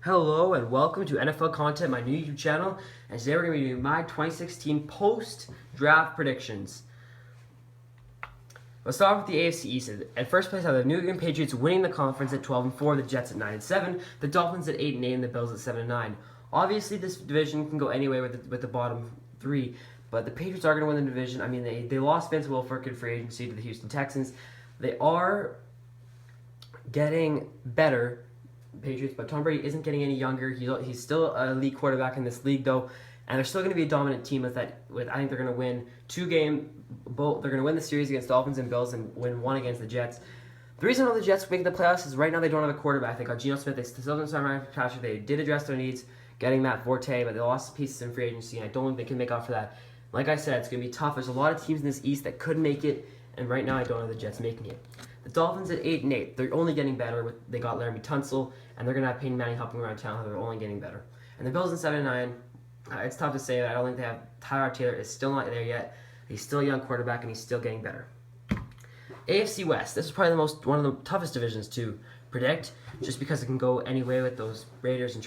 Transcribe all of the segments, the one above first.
Hello and welcome to NFL Content, my new YouTube channel. And today we're going to be doing my 2016 post-draft predictions. Let's start with the AFC East. At first place, I have the New England Patriots winning the conference at 12-4, the Jets at 9-7, the Dolphins at 8-8, and the Bills at 7-9. Obviously, this division can go anyway with the bottom three, but the Patriots are going to win the division. I mean, they lost Vince Wilfork in free agency to the Houston Texans. They are getting better, Patriots, but Tom Brady isn't getting any younger. He's still a elite quarterback in this league, though, and they're still going to be a dominant team with that. I think they're going to win both. They're going to win the series against Dolphins and Bills and win one against the Jets. The reason all the Jets make the playoffs is right now they don't have a quarterback. They got Geno Smith. They still don't sign Ryan Fitzpatrick. They did address their needs, getting Matt Forte, but they lost pieces in free agency, and I don't think they can make up for that. Like I said, it's going to be tough. There's a lot of teams in this East that could make it, and right now I don't have the Jets making it. The Dolphins at 8-8. They're only getting better. They got Laramie Tunsil, and they're going to have Peyton Manning helping around town. They're only getting better. And the Bills at 7-9. It's tough to say. I don't think they have. Tyrod Taylor is still not there yet. He's still a young quarterback, and he's still getting better. AFC West. This is probably one of the toughest divisions to predict, just because it can go any way with those Raiders and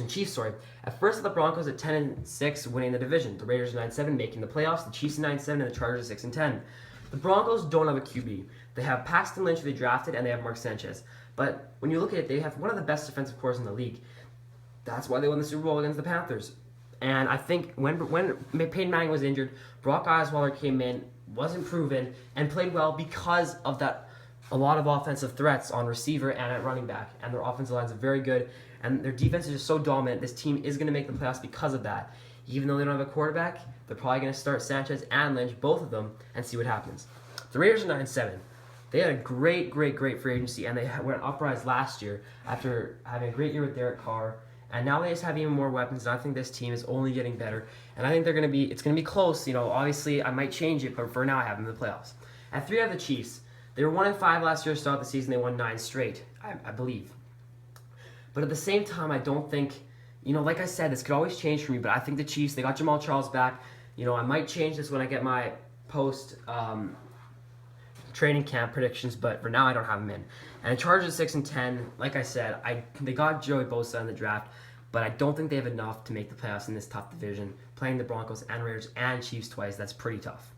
Chiefs. At first, the Broncos at 10-6, winning the division. The Raiders at 9-7, making the playoffs. The Chiefs at 9-7, and the Chargers at 6-10. The Broncos don't have a QB. They have Paxton Lynch, who they drafted, and they have Mark Sanchez. But when you look at it, they have one of the best defensive cores in the league. That's why they won the Super Bowl against the Panthers. And I think when Peyton Manning was injured, Brock Osweiler came in, wasn't proven, and played well because of that. A lot of offensive threats on receiver and at running back, and their offensive lines are very good, and their defense is just so dominant. This team is going to make the playoffs because of that. Even though they don't have a quarterback, they're probably going to start Sanchez and Lynch, both of them, and see what happens. The Raiders are 9-7. They had a great free agency, and they went uprise last year after having a great year with Derek Carr, and now they just have even more weapons, and I think this team is only getting better, and I think it's going to be close. Obviously, I might change it, but for now, I have them in the playoffs. At 3, I have the Chiefs. They were 1-5 last year to start the season. They won 9 straight, I believe. But at the same time, I don't think, like I said, this could always change for me, but I think the Chiefs, they got Jamal Charles back. I might change this when I get my post training camp predictions, but for now I don't have them in. And the Chargers 6-10, like I said, they got Joey Bosa in the draft, but I don't think they have enough to make the playoffs in this tough division. Playing the Broncos and Raiders and Chiefs twice, that's pretty tough.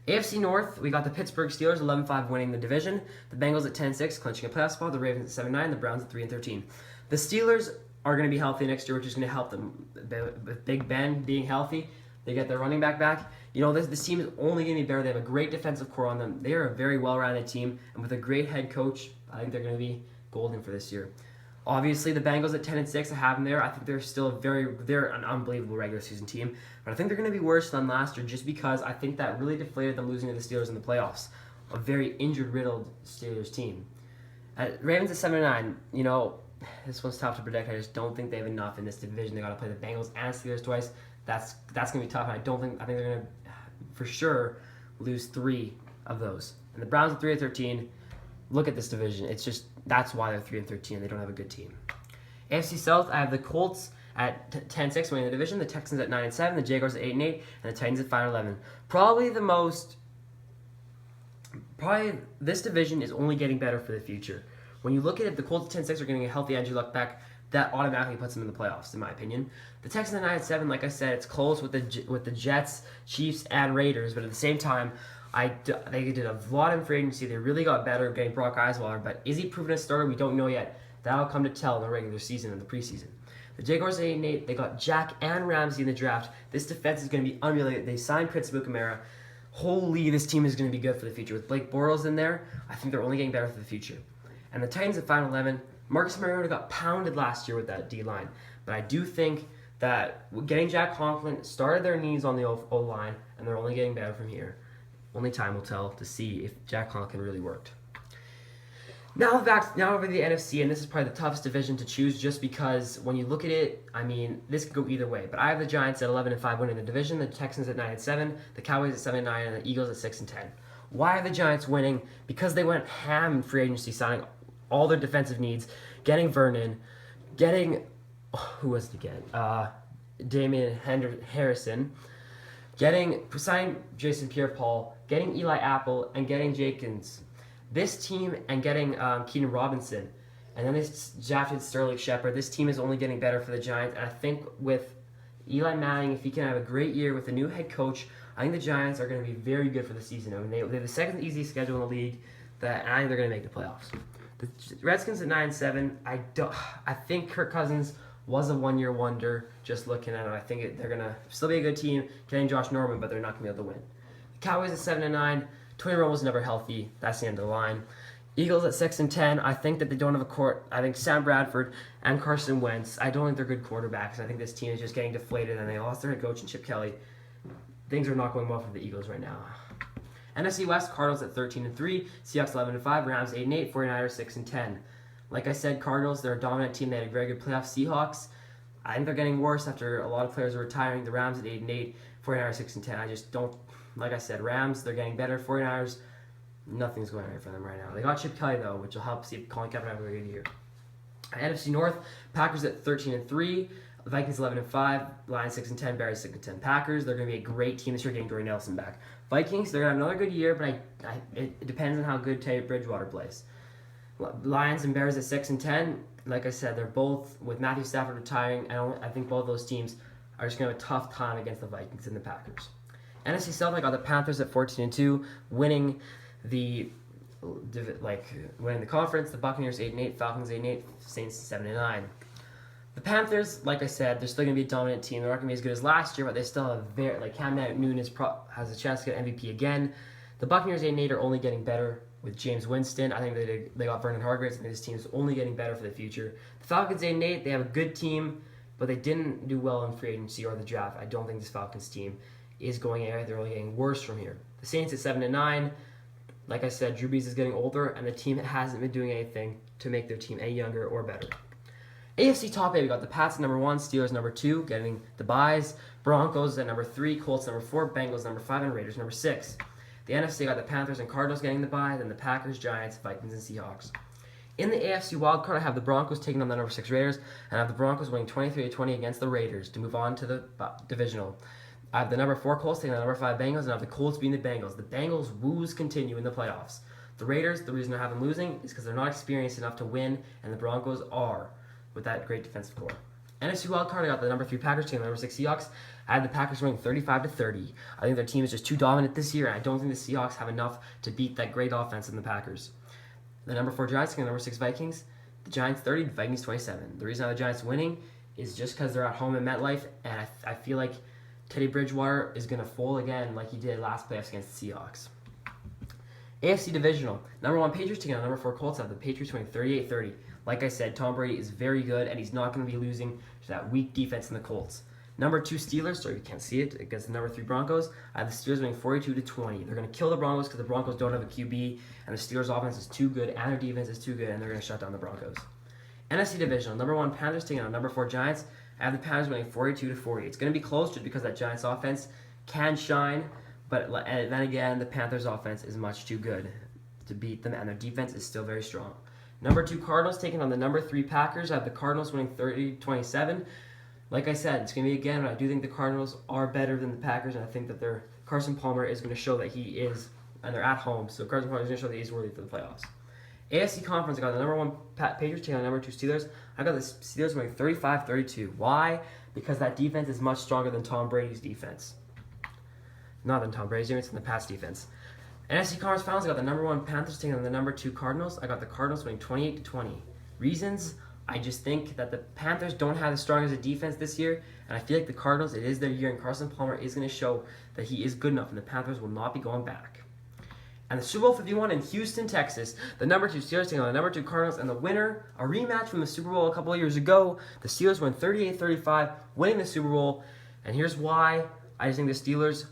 AFC North, we got the Pittsburgh Steelers 11-5 winning the division, the Bengals at 10-6 clinching a playoff spot, the Ravens at 7-9, the Browns at 3-13. The Steelers are going to be healthy next year, which is going to help them. With Big Ben being healthy, they get their running back back. This team is only going to be better. They have a great defensive core on them. They are a very well-rounded team, and with a great head coach, I think they're going to be golden for this year. Obviously, the Bengals at 10-6, I have them there. I think they're still they're an unbelievable regular season team, but I think they're going to be worse than last year just because I think that really deflated them losing to the Steelers in the playoffs. A very injured-riddled Steelers team. Ravens at 7-9, this one's tough to predict. I just don't think they have enough in this division. They got to play the Bengals and Steelers twice. That's going to be tough. And I think they're going to, for sure, lose 3 of those. And the Browns at 3-13. Look at this division. It's just, that's why they're 3-13. They don't have a good team. AFC South, I have the Colts at 10-6 winning the division, the Texans at 9-7, the Jaguars at 8-8, and the Titans at 5-11. Probably this division is only getting better for the future. When you look at it, the Colts at 10-6 are getting a healthy Andrew Luck back. That automatically puts them in the playoffs, in my opinion. The Texans at 9-7, like I said, it's close with the Jets, Chiefs, and Raiders, but at the same time, they did a lot in free agency. They really got better getting Brock Osweiler, but is he proven a starter? We don't know yet. That'll come to tell in the regular season and the preseason. The Jaguars at 8-8, they got Jack and Ramsey in the draft. This defense is going to be unreal. They signed Prince Amukamara. Holy, this team is going to be good for the future. With Blake Bortles in there, I think they're only getting better for the future. And the Titans at 5-11, Marcus Mariota got pounded last year with that D-line, but I do think that getting Jack Conklin started their needs on the O-line, and they're only getting better from here. Only time will tell to see if Jack Conklin really worked. Now over to the NFC, and this is probably the toughest division to choose just because when you look at it, this could go either way. But I have the Giants at 11-5 winning the division, the Texans at 9-7, the Cowboys at 7-9, and the Eagles at 6-10. Why are the Giants winning? Because they went ham in free agency, signing all their defensive needs, getting Vernon, who was it again? Damian Harrison, signing Jason Pierre-Paul, getting Eli Apple, and getting Jenkins. This team and getting Keenan Robinson And then they drafted Sterling Shepard. This team is only getting better for the Giants. And I think with Eli Manning, if he can have a great year with a new head coach, I think the Giants are going to be very good for the season. I mean, they have the second easiest schedule in the league, and I think they're going to make the playoffs. The Redskins at 9-7. I think Kirk Cousins was a one-year wonder. Just looking at it, I think they're going to still be a good team, getting Josh Norman, but they're not going to be able to win. The Cowboys at 7-9. Tony Romo's never healthy. That's the end of the line. Eagles at 6-10. I think that they don't have a court. I think Sam Bradford and Carson Wentz. I don't think they're good quarterbacks. I think this team is just getting deflated, and they lost their head coach and Chip Kelly. Things are not going well for the Eagles right now. NFC West, Cardinals at 13-3, Seahawks 11-5, Rams 8-8, 49ers 6-10. Like I said, Cardinals, they're a dominant team. They had a very good playoff. Seahawks, I think they're getting worse after a lot of players are retiring. The Rams at 8-8, 49ers 6-10. I just don't, like I said, Rams, they're getting better. 49ers, nothing's going right for them right now. They got Chip Kelly, though, which will help see if Colin Kaepernick have a good year. NFC North, Packers at 13-3, Vikings 11-5, Lions 6-10, Bears 6-10. Packers, they're going to be a great team this year, getting Jordy Nelson back. Vikings, they're going to have another good year, but it depends on how good Teddy Bridgewater plays. Lions and Bears at 6-10, like I said, they're both, with Matthew Stafford retiring, I think both those teams are just going to have a tough time against the Vikings and the Packers. NFC South, I got the Panthers at 14-2, winning the conference. The Buccaneers 8-8, Falcons 8-8, Saints 7-9. The Panthers, like I said, they're still going to be a dominant team. They're not going to be as good as last year, but they still have Cam Newton has a chance to get MVP again. The Buccaneers 8-8 are only getting better with James Winston. I think they got Vernon Hargreaves, and this team is only getting better for the future. The Falcons 8-8, they have a good team, but they didn't do well in free agency or the draft. I don't think this Falcons team is going anywhere. They're only getting worse from here. The Saints at 7-9. Like I said, Drew Brees is getting older, and the team hasn't been doing anything to make their team any younger or better. AFC top 8, we got the Pats at number 1, Steelers number 2, getting the byes, Broncos at number 3, Colts number 4, Bengals number 5, and Raiders number 6. The NFC got the Panthers and Cardinals getting the bye, then the Packers, Giants, Vikings, and Seahawks. In the AFC wildcard, I have the Broncos taking on the number 6 Raiders, and I have the Broncos winning 23-20 against the Raiders to move on to the divisional. I have the number 4 Colts taking on the number 5 Bengals, and I have the Colts being the Bengals. The Bengals woos continue in the playoffs. The Raiders, the reason I have them losing is because they're not experienced enough to win, and the Broncos are, with that great defensive core. NFC wildcard, I got the number 3 Packers taking the number 6 Seahawks. I had the Packers winning 35-30. I think their team is just too dominant this year, and I don't think the Seahawks have enough to beat that great offense in the Packers. The number 4 Giants taking the number 6 Vikings. The Giants 30, the Vikings 27. The reason I have the Giants winning is just because they're at home in MetLife, and I feel like Teddy Bridgewater is going to fold again like he did last playoffs against the Seahawks. AFC Divisional. Number 1 Patriots taking on number 4 Colts. I have the Patriots winning 38-30. Like I said, Tom Brady is very good, and he's not going to be losing to that weak defense in the Colts. Number 2 Steelers, sorry you can't see it, against the number 3 Broncos. I have the Steelers winning 42-20. They're going to kill the Broncos because the Broncos don't have a QB, and the Steelers' offense is too good, and their defense is too good, and they're going to shut down the Broncos. NFC Divisional. Number 1 Panthers taking on number 4 Giants. I have the Panthers winning 42-40. It's going to be close just because that Giants offense can shine, but then again, the Panthers offense is much too good to beat them, and their defense is still very strong. Number 2 Cardinals taking on the number 3 Packers. I have the Cardinals winning 30-27. Like I said, it's going to be again, but I do think the Cardinals are better than the Packers, and I think that their Carson Palmer is going to show that he is, and they're at home, so Carson Palmer is going to show that he's worthy for the playoffs. AFC Conference, I got the number 1 Patriots taking on the number 2 Steelers. I got the Steelers winning 35-32. Why? Because that defense is much stronger than Tom Brady's defense. Not than Tom Brady's defense, than the Pats defense. NFC Conference Finals, I got the number 1 Panthers taking on the number 2 Cardinals. I got the Cardinals winning 28-20. Reasons? I just think that the Panthers don't have as strong as a defense this year, and I feel like the Cardinals, it is their year, and Carson Palmer is going to show that he is good enough, and the Panthers will not be going back. And the Super Bowl 51 in Houston, Texas, the number 2 Steelers taking on the number 2 Cardinals, and the winner, a rematch from the Super Bowl a couple of years ago. The Steelers win 38-35, winning the Super Bowl, and here's why. I just think the Steelers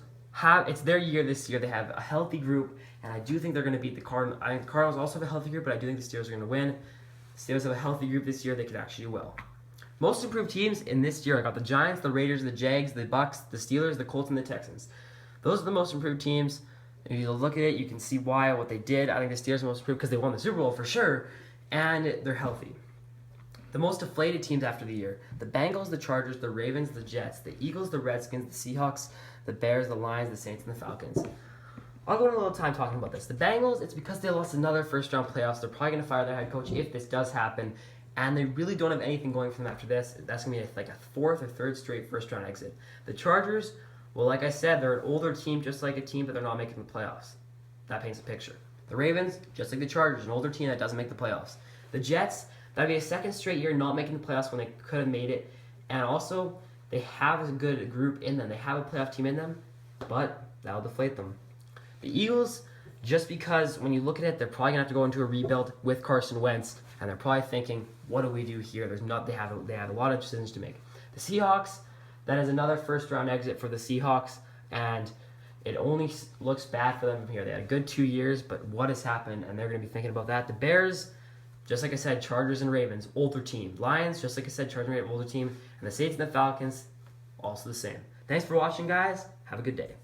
it's their year this year. They have a healthy group, and I do think they're going to beat the Cardinals. I think the Cardinals also have a healthy group, but I do think the Steelers are going to win. The Steelers have a healthy group this year. They could actually do well. Most improved teams in this year, I got the Giants, the Raiders, the Jags, the Bucks, the Steelers, the Colts, and the Texans. Those are the most improved teams. If you look at it, you can see what they did. I think the Steelers are most improved because they won the Super Bowl for sure, and they're healthy. The most deflated teams after the year, the Bengals, the Chargers, the Ravens, the Jets, the Eagles, the Redskins, the Seahawks, the Bears, the Lions, the Saints, and the Falcons. I'll go in a little time talking about this. The Bengals, it's because they lost another first round playoffs. They're probably going to fire their head coach if this does happen. And they really don't have anything going for them after this. That's going to be like a fourth or third straight first round exit. The Chargers, well, like I said, they're an older team, just like a team, but they're not making the playoffs. That paints a picture. The Ravens, just like the Chargers, an older team that doesn't make the playoffs. The Jets, that'd be a second straight year not making the playoffs when they could have made it. And also, they have a good group in them. They have a playoff team in them, but that'll deflate them. The Eagles, just because when you look at it, they're probably gonna have to go into a rebuild with Carson Wentz, and they're probably thinking, "What do we do here?" They have a lot of decisions to make. The Seahawks, that is another first round exit for the Seahawks, and it only looks bad for them from here. They had a good 2 years, but what has happened, and they're gonna be thinking about that. The Bears, just like I said, Chargers and Ravens, older team. Lions, just like I said, Chargers and Ravens, older team, and the Saints and the Falcons, also the same. Thanks for watching, guys. Have a good day.